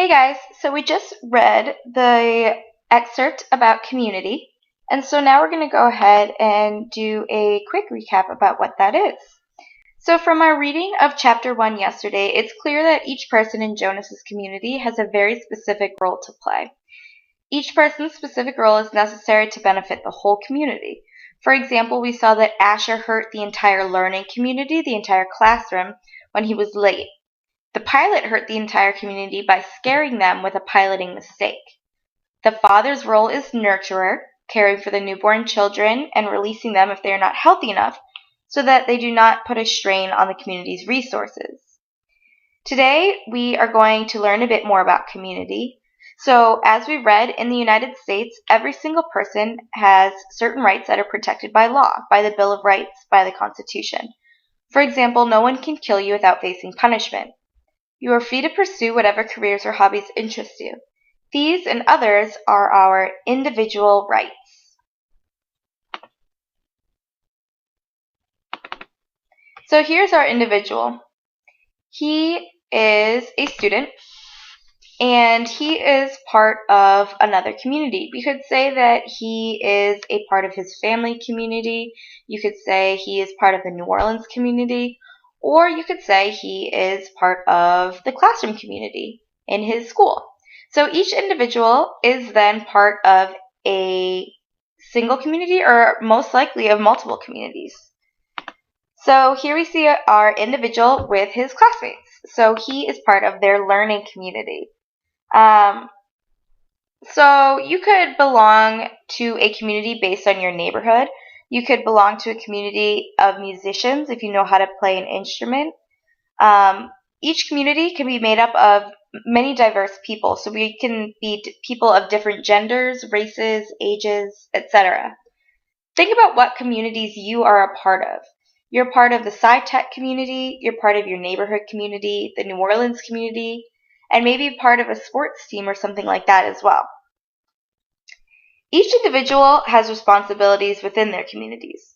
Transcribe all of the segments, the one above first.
Hey guys, so we just read the excerpt about community, and so now we're going to go ahead and do a quick recap about what that is. So from our reading of chapter 1 yesterday, it's clear that each person in Jonas's community has a very specific role to play. Each person's specific role is necessary to benefit the whole community. For example, we saw that Asher hurt the entire learning community, the entire classroom, when he was late. The pilot hurt the entire community by scaring them with a piloting mistake. The father's role is nurturer, caring for the newborn children and releasing them if they are not healthy enough so that they do not put a strain on the community's resources. Today, we are going to learn a bit more about community. So, as we read, in the United States, every single person has certain rights that are protected by law, by the Bill of Rights, by the Constitution. For example, no one can kill you without facing punishment. You are free to pursue whatever careers or hobbies interest you. These and others are our individual rights. So here's our individual. He is a student, and he is part of another community. We could say that he is a part of his family community. You could say he is part of the New Orleans community. Or you could say he is part of the classroom community in his school. So each individual is then part of a single community or most likely of multiple communities. So here we see our individual with his classmates. So he is part of their learning community. So you could belong to a community based on your neighborhood. You could belong to a community of musicians if you know how to play an instrument. Each community can be made up of many diverse people. So we can be people of different genders, races, ages, etc. Think about what communities you are a part of. You're part of the SciTech community, you're part of your neighborhood community, the New Orleans community, and maybe part of a sports team or something like that as well. Each individual has responsibilities within their communities.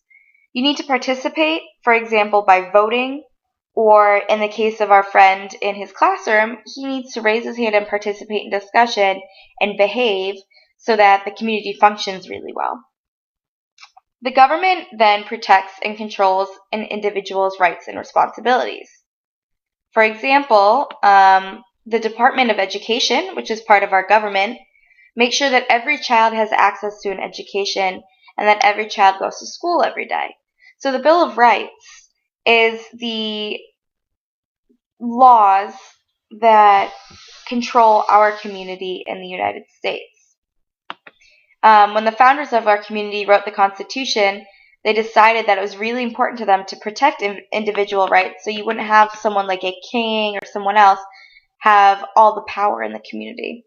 You need to participate, for example, by voting, or in the case of our friend in his classroom, he needs to raise his hand and participate in discussion and behave so that the community functions really well. The government then protects and controls an individual's rights and responsibilities. For example, the Department of Education, which is part of our government, make sure that every child has access to an education and that every child goes to school every day. So the Bill of Rights is the laws that control our community in the United States. When the founders of our community wrote the Constitution, they decided that it was really important to them to protect individual rights so you wouldn't have someone like a king or someone else have all the power in the community.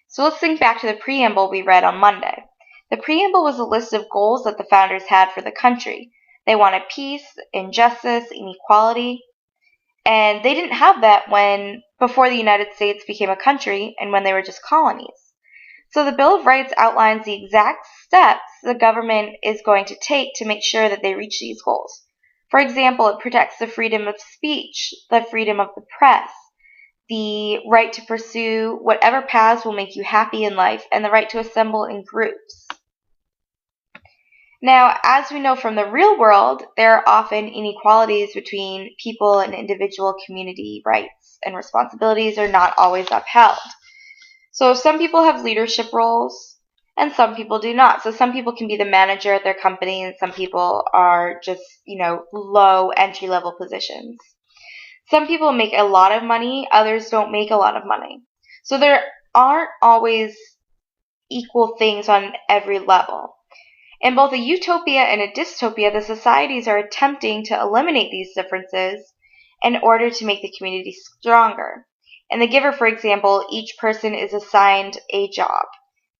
So let's think back to the preamble we read on Monday. The preamble was a list of goals that the founders had for the country. They wanted peace, injustice, inequality, and they didn't have that before the United States became a country and when they were just colonies. So the Bill of Rights outlines the exact steps the government is going to take to make sure that they reach these goals. For example, it protects the freedom of speech, the freedom of the press, the right to pursue whatever paths will make you happy in life, and the right to assemble in groups. Now, as we know from the real world, there are often inequalities between people and individual community rights, and responsibilities are not always upheld. So some people have leadership roles, and some people do not. So some people can be the manager at their company, and some people are just, low entry-level positions. Some people make a lot of money, others don't make a lot of money. So there aren't always equal things on every level. In both a utopia and a dystopia, the societies are attempting to eliminate these differences in order to make the community stronger. In The Giver, for example, each person is assigned a job.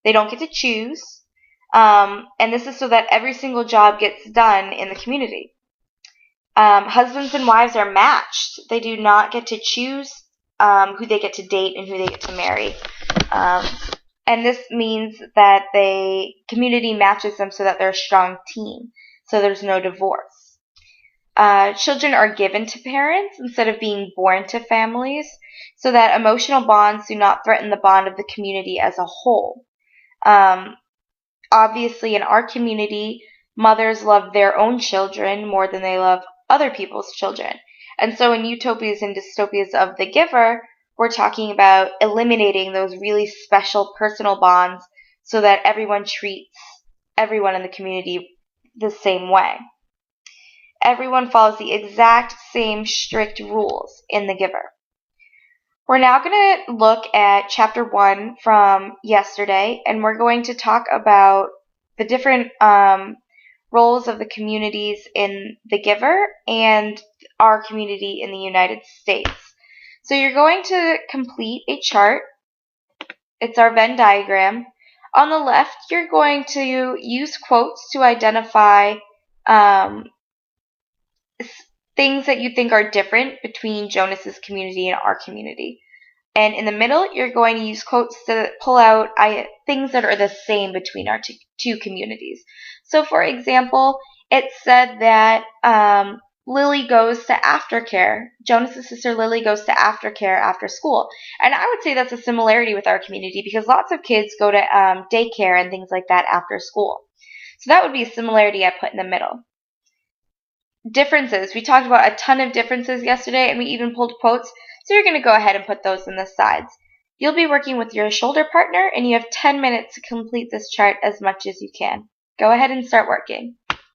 They don't get to choose, and this is so that every single job gets done in the community. Husbands and wives are matched. They do not get to choose who they get to date and who they get to marry. And this means that the community matches them so that they're a strong team, so there's no divorce. Children are given to parents instead of being born to families. so that emotional bonds do not threaten the bond of the community as a whole. Obviously, in our community, mothers love their own children more than they love other people's children. And so in Utopias and Dystopias of the Giver, we're talking about eliminating those really special personal bonds so that everyone treats everyone in the community the same way. Everyone follows the exact same strict rules in The Giver. We're now going to look at chapter 1 from yesterday, and we're going to talk about the different roles of the communities in The Giver and our community in the United States. So you're going to complete a chart. It's our Venn diagram. On the left, you're going to use quotes to identify things that you think are different between Jonas's community and our community. And in the middle, you're going to use quotes to pull out things that are the same between our two communities. So, for example, it said that Lily goes to aftercare. Jonas's sister Lily goes to aftercare after school. And I would say that's a similarity with our community because lots of kids go to daycare and things like that after school. So that would be a similarity I put in the middle. Differences. We talked about a ton of differences yesterday, and we even pulled quotes, so you're going to go ahead and put those in the sides. You'll be working with your shoulder partner, and you have 10 minutes to complete this chart as much as you can. Go ahead and start working.